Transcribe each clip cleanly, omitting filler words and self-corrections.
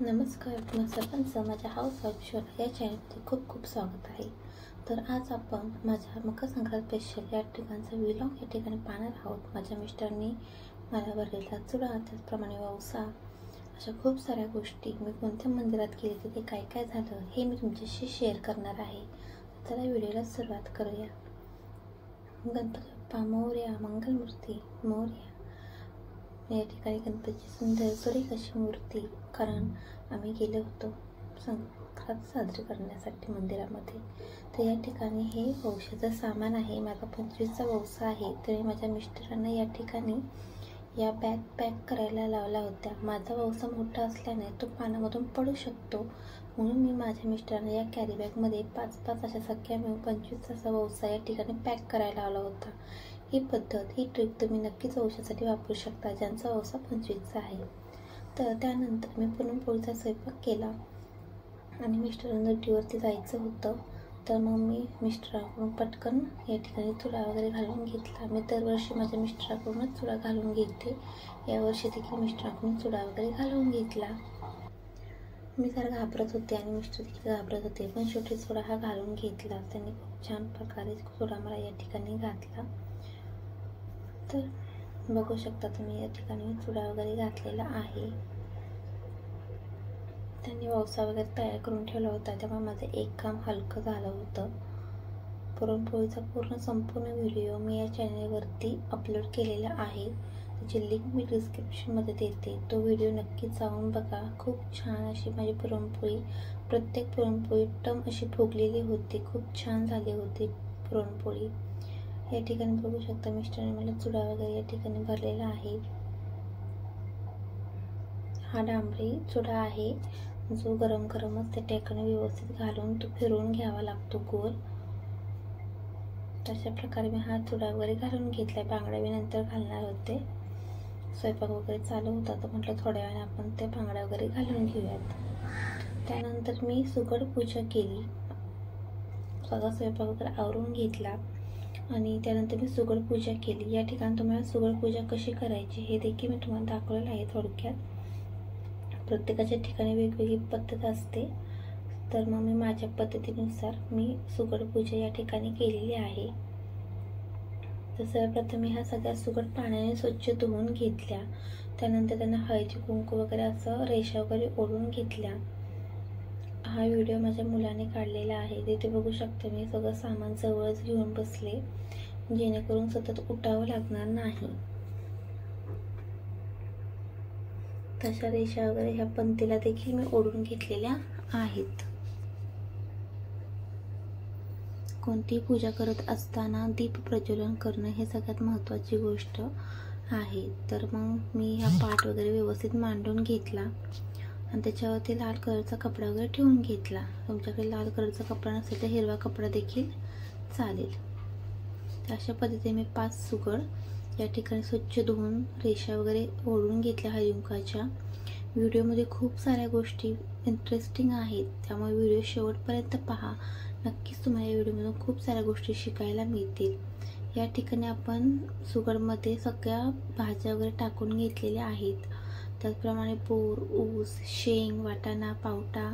नमस्कार, तुम्हा सर्वांचं माझ्या हाऊस वाईफ शोला या चॅनलमध्ये खूप खूप स्वागत आहे। तर आज आपण माझ्या मकर संक्रांत स्पेशल या ठिकाणचा व्लॉग या ठिकाणी पाहणार आहोत। माझ्या मिस्टरनी मला भरलेला चुडा, त्याचप्रमाणे वौसा, अशा खूप साऱ्या गोष्टी मी कोणत्या मंदिरात केली तिथे काय काय झालं हे मी तुमच्याशी शेअर करणार आहे। तर या व्हिडिओला सुरुवात करूया। गणपती बाप्पा मोरया, मंगलमूर्ती मोरया। या ठिकाणी गणपतीची सुंदर सुरेख अशी मूर्ती, कारण आम्ही गेलो होतो संक्रांत साजरी करण्यासाठी मंदिरामध्ये। तर या ठिकाणी हे वौशाचं सामान आहे। माझा 25चा वौसा आहे। तर माझ्या मिस्टरांना या ठिकाणी या बॅग पॅक करायला लावल्या होत्या। माझा वौसा मोठा असल्याने तो पाण्यामधून पडू शकतो, म्हणून मी माझ्या मिस्टरांना या कॅरी बॅगमध्ये 5-5 अशा सख्या मिळून 25चा वौसा या ठिकाणी पॅक करायला लावला होता। ही पद्धत, ही ट्रिक तुम्ही नक्कीच वौशासाठी वापरू शकता ज्यांचा वौसा 25चा आहे। तर त्यानंतर मी पुरणपोळीचा स्वयंपाक केला आणि मिस्टरांना ड्युटीवरती जायचं होतं। तर मग मी मिस्टरांकडून पटकन या ठिकाणी चुडा वगैरे घालून घेतला। मी दरवर्षी माझ्या मिस्टरांकडूनच चुडा घालून घेते, यावर्षी देखील मिस्टरांकडून चुडा वगैरे घालून घेतला। मी जरा घाबरत होते आणि मिस्टर देखील घाबरत होते, पण शेवटी चुडा हा घालून घेतला। त्यांनी खूप छान प्रकारे चुडा मला या ठिकाणी घातला। तर बघू शकता तुम्ही या ठिकाणी चुडा वगैरे घातलेला आहे। त्यांनी वौसा वगैरे तयार करून ठेवला होता, त्यामुळे माझं एक काम हलकं झालं होतं। पुरणपोळीचा संपूर्ण व्हिडिओ मी या चॅनलवरती अपलोड केलेला आहे, त्याची लिंक मी डिस्क्रिप्शनमध्ये देते। तो व्हिडिओ नक्की जाऊन बघा। खूप छान अशी माझी पुरणपोळी, प्रत्येक पुरणपोळी टम अशी फुगलेली होती, खूप छान झाली होती पुरणपोळी। या ठिकाणी बघू शकता मिस्टरने मला चुडा वगैरे या ठिकाणी भरलेला आहे। हा डांबरी चुडा आहे, जो गरम गरमच त्या ठिकाणी व्यवस्थित घालून तो फिरवून घ्यावा लागतो गोल। तशा प्रकारे मी हा चुडा वगैरे घालून घेतला। बांगड्या मी नंतर घालणार होते, स्वयंपाक वगैरे चालू होता, तर म्हटलं थोड्या वेळाने आपण ते बांगड्या वगैरे घालून घेऊयात। त्यानंतर मी सुगड पूजा केली, सगळा स्वयंपाक वगैरे आवरून घेतला आणि त्यानंतर मी सुगड पूजा केली। या ठिकाणी तुम्हाला सुगड पूजा कशी करायची हे देखील मी तुम्हाला दाखवलेलं आहे थोडक्यात। प्रत्येकाच्या ठिकाणी वेगवेगळी पद्धत असते, तर मग मी माझ्या पद्धतीनुसार मी सुगड पूजा या ठिकाणी केलेली आहे। तर सर्वप्रथम मी हा सगळ्या सुगड पाण्याने स्वच्छ धुवून घेतल्या। त्यानंतर त्यांना हळदी कुंकू वगैरे असं रेषा वगैरे ओढून घेतल्या। हा व्हिडिओ माझ्या मुलाने काढलेला आहे, तिथे बघू शकता मी सगळं सामान जवळच घेऊन बसले, जेणेकरून सतत उठावं लागणार नाही। तशा रेषा वगैरे ह्या पंक्तीला देखील मी ओढून घेतलेल्या आहेत। कोणतीही पूजा करत असताना दीप प्रज्वलन करणं हे सगळ्यात महत्त्वाची गोष्ट आहे। तर मग मी हा पाट वगैरे व्यवस्थित मांडून घेतला आणि त्याच्यावरती लाल कलरचा कपडा वगैरे ठेवून घेतला। तुमच्याकडे लाल कलरचा कपडा नसेल तर हिरवा कपडा देखील चालेल। अशा पद्धतीने मी 5 सुगड या ठिकाणी स्वच्छ धुवून रेषा वगैरे ओढून घेतल्या हळदीकुंकवाच्या। व्हिडिओमध्ये खूप साऱ्या गोष्टी इंटरेस्टिंग आहेत, त्यामुळे व्हिडिओ शेवटपर्यंत पहा। नक्कीच तुम्हाला या व्हिडिओमधून खूप साऱ्या गोष्टी शिकायला मिळतील। या ठिकाणी आपण सुगडमध्ये सगळ्या भाज्या वगैरे टाकून घेतलेल्या आहेत, त्याचप्रमाणे बोर, ऊस, शेंग, वाटाणा, पावटा,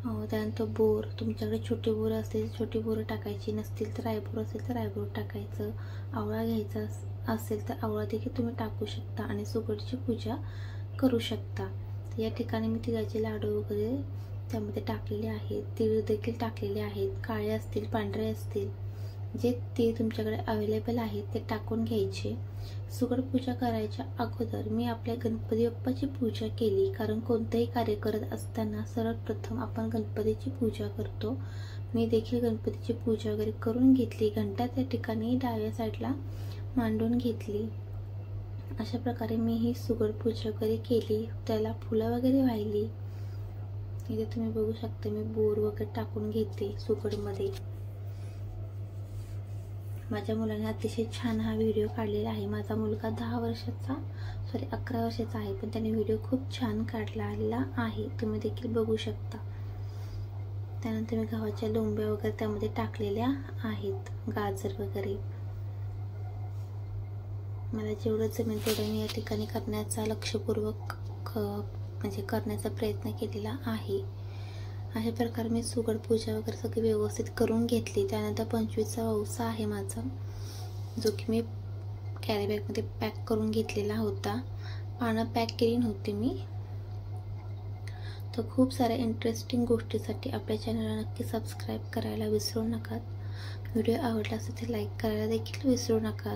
त्यानंतर बोर, तुमच्याकडे छोटी बोरं असतील छोटी बोरं टाकायची, नसतील तर रायबोर असेल तर रायबोर टाकायचं, आवळा घ्यायचा असेल तर आवळा देखील तुम्ही टाकू शकता आणि सुगडची पूजा करू शकता। या ठिकाणी मी तिळाचे लाडू वगैरे त्यामध्ये टाकलेले आहेत, तीळ देखील टाकलेले आहेत, काळे असतील पांढरे असतील, जे तीळ तुमच्याकडे अवेलेबल आहेत ते टाकून घ्यायचे। सुगड पूजा करायच्या अगोदर मी आपल्या गणपती बाप्पाची पूजा केली, कारण कोणतेही कार्य करत असताना सर्वप्रथम आपण गणपतीची पूजा करतो। मी देखील गणपतीची पूजा वगैरे करून घेतली। घंटा त्या ठिकाणी डाव्या साईडला मांडून घेतली। अशा प्रकारे मी ही सुगड पूजा वगैरे केली, त्याला फुलं वगैरे वाहिली। इथे तुम्ही बघू शकता मी बोर वगैरे टाकून घेते सुगडमध्ये। माझ्या मुलाने अतिशय छान हा व्हिडिओ काढलेला आहे। माझा मुलगा 11 वर्षाचा आहे, पण त्याने व्हिडिओ खूप छान काढलेला आहे, तुम्ही देखील बघू शकता। त्यानंतर मी गव्हाच्या लोंब्या वगैरे त्यामध्ये टाकलेल्या आहेत, गाजर वगैरे। मला जेवढं जमेल तेवढं मी या ठिकाणी करण्याचा लक्षपूर्वक म्हणजे करण्याचा प्रयत्न केलेला आहे. अशा प्रकारे मी सुगड पूजा वगैरे सगळी व्यवस्थित करून घेतली. त्यानंतर 25चा वौसा आहे माझा, जो की मी कॅरी बॅगमध्ये पॅक करून घेतलेला होता. पानं पॅक केली नव्हती मी. तर खूप साऱ्या इंटरेस्टिंग गोष्टीसाठी आपल्या चॅनलला नक्की सबस्क्राईब करायला विसरू नका. व्हिडिओ आवडला असेल तर लाईक करायला देखील विसरू नका.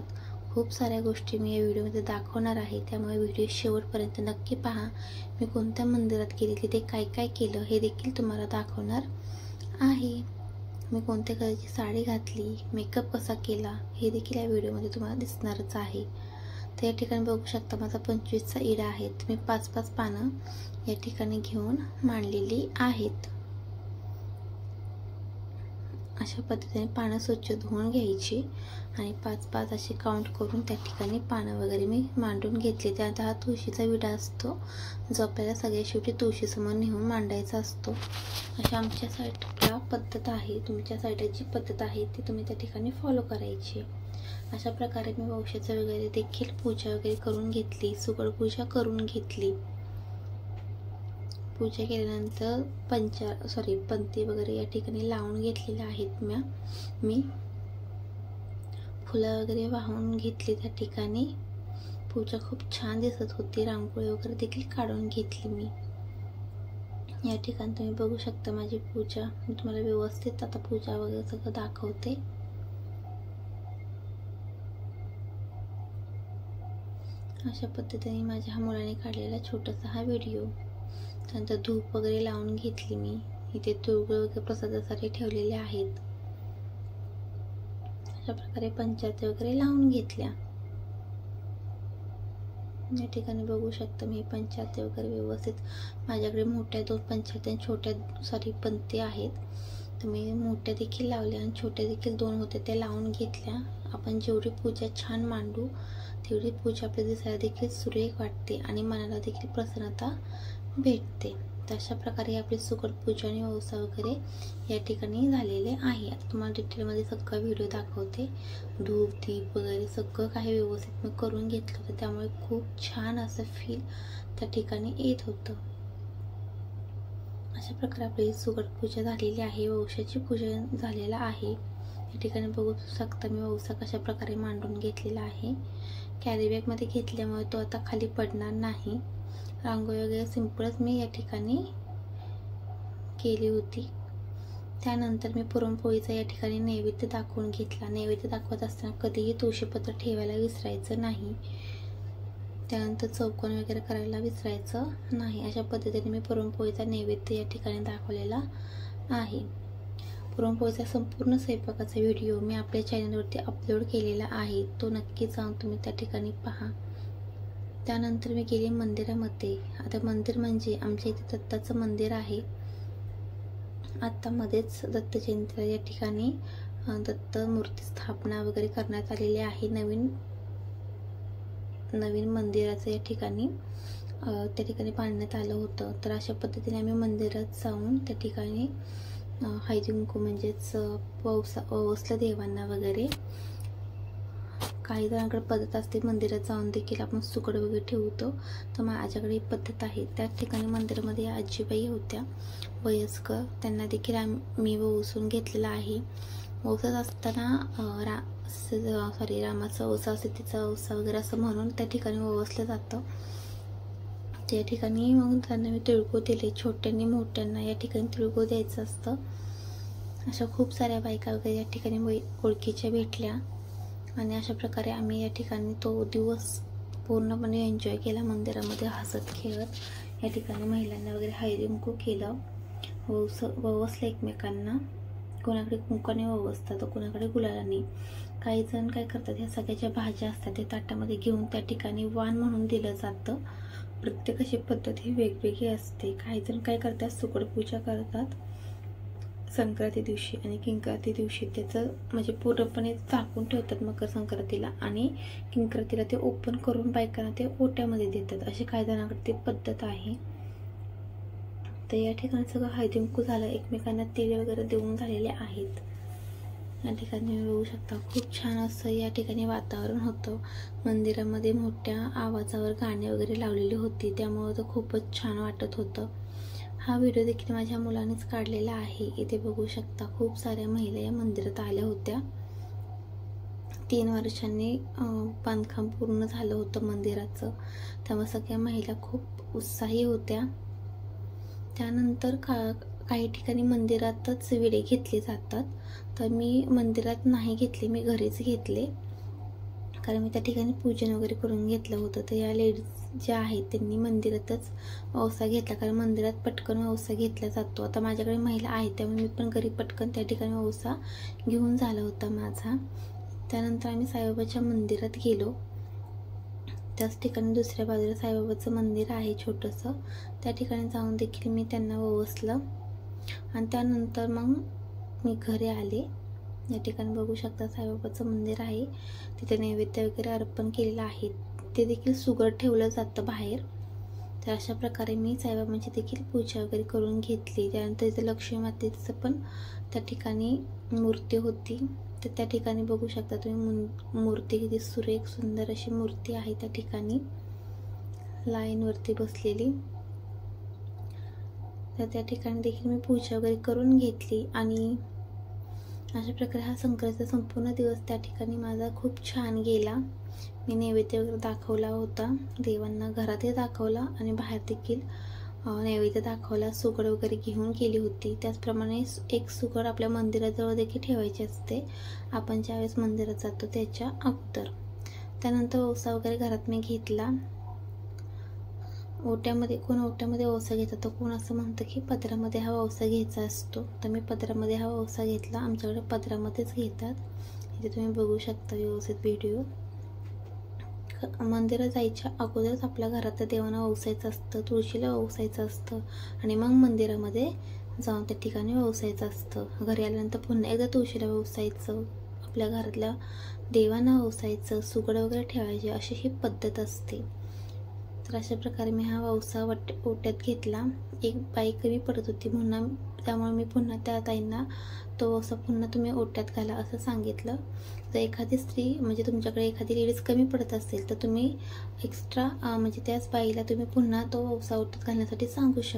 खूप साऱ्या गोष्टी मी या व्हिडिओमध्ये दाखवणार आहे, त्यामुळे व्हिडिओ शेवटपर्यंत नक्की पहा. मी कोणत्या मंदिरात गेली, तिथे काय काय केलं हे देखील तुम्हाला दाखवणार आहे. मी कोणत्या कलरची साडी घातली, मेकअप कसा केला हे देखील या व्हिडिओमध्ये तुम्हाला दिसणारच आहे. तर या ठिकाणी बघू शकता माझा 25चा इडा आहे. मी 5-5 पानं या ठिकाणी घेऊन मांडलेली आहेत. अशा पद्धतीने पानं स्वच्छ धुवून घ्यायची आणि 5-5 असे काउंट करून त्या ठिकाणी पानं वगैरे मी मांडून घेतले. त्यानंतर हा तुळशीचा विडा असतो, जो आपल्याला सगळ्या शेवटी तुळशीसमोर नेऊन मांडायचा असतो. अशा आमच्या साईडला पद्धत आहे. तुमच्या साईडला जी पद्धत आहे ती तुम्ही त्या ठिकाणी फॉलो करायची. अशा प्रकारे मी वौशाचं वगैरे देखील पूजा वगैरे करून घेतली. सुगड पूजा करून घेतली. पूजा केल्यानंतर पंती वगैरे या ठिकाणी लावून घेतलेल्या आहेत. मी फुलं वगैरे वाहून घेतली. त्या ठिकाणी पूजा खूप छान दिसत होती. रांगोळी वगैरे देखील काढून घेतली मी. या ठिकाणी तुम्ही बघू शकता माझी पूजा. मी तुम्हाला व्यवस्थित आता पूजा वगैरे सगळं दाखवते. अशा पद्धतीने माझ्या मुलाने काढलेला छोटासा हा व्हिडिओ. त्यानंतर धूप वगैरे लावून घेतली मी. इथे तुळगुळ वगैरे प्रसादासाठी ठेवलेले आहेत. अशा प्रकारे पंचायती वगैरे लावून घेतल्या. या ठिकाणी बघू शकता मी पंचायती वगैरे व्यवस्थित. माझ्याकडे मोठ्या 2 पंचायती आणि छोट्या पंती आहेत. तर मी मोठ्या देखील लावल्या आणि छोट्या देखील 2 होत्या, त्या लावून घेतल्या. आपण जेवढी पूजा छान मांडू तेवढी पूजा आपल्या दिसायला देखील सुरेख वाटते आणि मनाला देखील प्रसन्नता भेटते. तर अशा प्रकारे आपली सुगड पूजा आणि वौसा वगैरे या ठिकाणी झालेले आहे. आता तुम्हाला डिटेलमध्ये सगळं व्हिडिओ दाखवते. धूप दीप वगैरे सगळं काही व्यवस्थित मी करून घेतलं होतं, त्यामुळे खूप छान असं फील त्या ठिकाणी येत होतं. अशा प्रकारे आपली सुगड पूजा झालेली आहे. वौशाची पूजा झालेला आहे. या ठिकाणी बघू शकता मी वौसा कशा प्रकारे मांडून घेतलेला आहे. कॅरी बॅगमध्ये घेतल्यामुळे तो आता खाली पडणार नाही. रांगोळी वगैरे सिंपलच मी या ठिकाणी केली होती. त्यानंतर मी पुरणपोळीचा या ठिकाणी नैवेद्य दाखवून घेतला. नैवेद्य दाखवत असताना कधीही तुळशीपत्र ठेवायला विसरायचं नाही. त्यानंतर चौकोन वगैरे करायला विसरायचं नाही. अशा पद्धतीने मी पुरणपोळीचा नैवेद्य या ठिकाणी दाखवलेला आहे. पुरणपोळीचा संपूर्ण स्वयंपाकाचा व्हिडिओ मी आपल्या चॅनलवरती अपलोड केलेला आहे. तो नक्की जाऊन तुम्ही त्या ठिकाणी पहा. त्यानंतर मी गेली मंदिरामध्ये. आता मंदिर म्हणजे आमच्या इथे दत्ताचं मंदिर आहे. आता मध्येच दत्त जयंतीला या ठिकाणी दत्त मूर्ती स्थापना वगैरे करण्यात आलेली आहे. नवीन मंदिराचं या ठिकाणी त्या ठिकाणी बांधण्यात आलं होतं. तर अशा पद्धतीने आम्ही मंदिरात जाऊन त्या ठिकाणी हळदी कुंकू म्हणजेच वौसलं देवांना वगैरे. काही जणांकडे पद्धत असते मंदिरात जाऊन देखील आपण सुगड वगैरे ठेवतो, तर माझ्याकडे ही पद्धत आहे. त्याच ठिकाणी मंदिरामध्ये आजीबाई होत्या वयस्कर, त्यांना देखील मी वौसून घेतलेला आहे. वौसत असताना रामाचा वौसा असते, तिचा वौसा वगैरे असं म्हणून त्या ठिकाणी ववसलं जातं. त्या ठिकाणी मग त्यांना मी तिळगुळ दिले. छोट्यांनी मोठ्यांना या ठिकाणी तिळगुळ द्यायचं असतं. अशा खूप साऱ्या बायका वगैरे या ठिकाणी ओळखीच्या भेटल्या आणि अशा प्रकारे आम्ही या ठिकाणी तो दिवस पूर्णपणे एन्जॉय केला. मंदिरामध्ये हसत खेळत या ठिकाणी महिलांना वगैरे हळदी कुंकू केलं, ववसलं एकमेकांना. कोणाकडे कुंकाने ववसतात तर कोणाकडे गुलालाने. काही जण काय करतात, ह्या सगळ्या भाज्या असतात ते ताटामध्ये घेऊन त्या ठिकाणी वाण म्हणून दिलं जातं. प्रत्येकाची पद्धत ही वेगवेगळी असते. काही जण काय करतात, सुगड पूजा करतात संक्रांती दिवशी आणि किंक्रांती दिवशी त्याचं म्हणजे पूर्णपणे झाकून ठेवतात मकर संक्रांतीला आणि किंक्रांतीला ते ओपन करून बायकांना ते ओट्यामध्ये देतात. अशी काही जणांकडे ती पद्धत आहे. तर या ठिकाणी सगळं हळदी कुंकू झालं, एकमेकांना तेल वगैरे देऊन झालेले आहेत. या ठिकाणी तुम्ही बघू शकता खूप छान असं या ठिकाणी वातावरण होतं. मंदिरामध्ये मोठ्या आवाजावर गाणे वगैरे लावलेली होती, त्यामुळे तर खूपच छान वाटत होतं. हा व्हिडिओ देखील माझ्या मुलानेच काढलेला आहे. इथे बघू शकता खूप साऱ्या महिला या मंदिरात आल्या होत्या. 3 वर्षांनी बांधकाम पूर्ण झालं होतं मंदिराचं, त्यामुळे सगळ्या महिला खूप उत्साही होत्या. त्यानंतर काही ठिकाणी मंदिरातच विडे घेतले जातात, तर मी मंदिरात नाही घेतले, मी घरीच घेतले, कारण मी त्या ठिकाणी पूजन वगैरे करून घेतलं होतं. तर या लेडीज ज्या आहेत त्यांनी मंदिरातच वौसा घेतला, कारण मंदिरात पटकन वौसा घेतला जातो. आता माझ्याकडे महिला आहेत त्यामुळे मी पण घरी पटकन त्या ठिकाणी वौसा घेऊन झाला होता माझा. त्यानंतर आम्ही साईबाबाच्या मंदिरात गेलो. त्याच ठिकाणी दुसऱ्या बाजूला साईबाबाचं मंदिर आहे छोटंसं, त्या ठिकाणी जाऊन देखील मी त्यांना ववसलं आणि त्यानंतर मग मी घरी आले. या ठिकाणी बघू शकता साईबाबाचं मंदिर आहे, तिथे नैवेद्य वगैरे अर्पण केलेलं आहे. ते देखील सुगड ठेवलं जातं बाहेर. तर अशा प्रकारे मी साईबाबांची देखील पूजा वगैरे करून घेतली. त्यानंतर इथे लक्ष्मी मातेचं पण त्या ठिकाणी मूर्ती होती, तर त्या ठिकाणी बघू शकता तुम्ही मूर्ती किती सुरेख सुंदर अशी मूर्ती आहे त्या ठिकाणी लाईनवरती बसलेली. तर त्या ठिकाणी देखील मी पूजा वगैरे करून घेतली आणि अशा प्रकारे हा संक्रांतीचा संपूर्ण दिवस त्या ठिकाणी माझा खूप छान गेला. मी नैवेद्य वगैरे दाखवला होता देवांना, घरातही दाखवला आणि बाहेर देखील नैवेद्य दाखवला. सुगड वगैरे घेऊन गेली होती. त्याचप्रमाणे एक सुगड आपल्या मंदिराजवळ देखील ठेवायची असते आपण ज्यावेळेस मंदिरात जातो त्याच्या अगोदर. त्यानंतर ओसा वगैरे घरात मी घेतला. कोण ओट्यामध्ये ओसा घेतात, तर कोण असं म्हणतं की पदरामध्ये हा ओसा घ्यायचा असतो. तर मी पदरामध्ये हा ओसा घेतला. आमच्याकडे पदरामध्येच घेतात. इथे तुम्ही बघू शकता व्यवस्थित व्हिडिओ. मंदिरात जायच्या अगोदरच आपल्या घरात देवांना ओसायचं असतं, तुळशीला ओसायचं असतं आणि मग मंदिरामध्ये जाऊन त्या ठिकाणी ओसायचं असतं. घरी आल्यानंतर पुन्हा एकदा तुळशीला ओसायचं, आपल्या घरातल्या देवांना ओसायचं, सुगड वगैरे ठेवायचे, अशी ही पद्धत असते. तर अशा प्रकारे मी हा वौसा ओट्यात घेतला. एक बाई कमी पडत होती म्हणून त्यामुळे मी पुन्हा त्या ताईंना तो वौसा पुन्हा तुम्ही ओट्यात घाला असं सांगितलं. जर एखादी स्त्री म्हणजे तुमच्याकडे एखादी लेडीज कमी पडत असेल तर तुम्ही एक्स्ट्रा म्हणजे त्याच बाईला तुम्ही पुन्हा तो वौसा ओट्यात घालण्यासाठी सांगू शकता.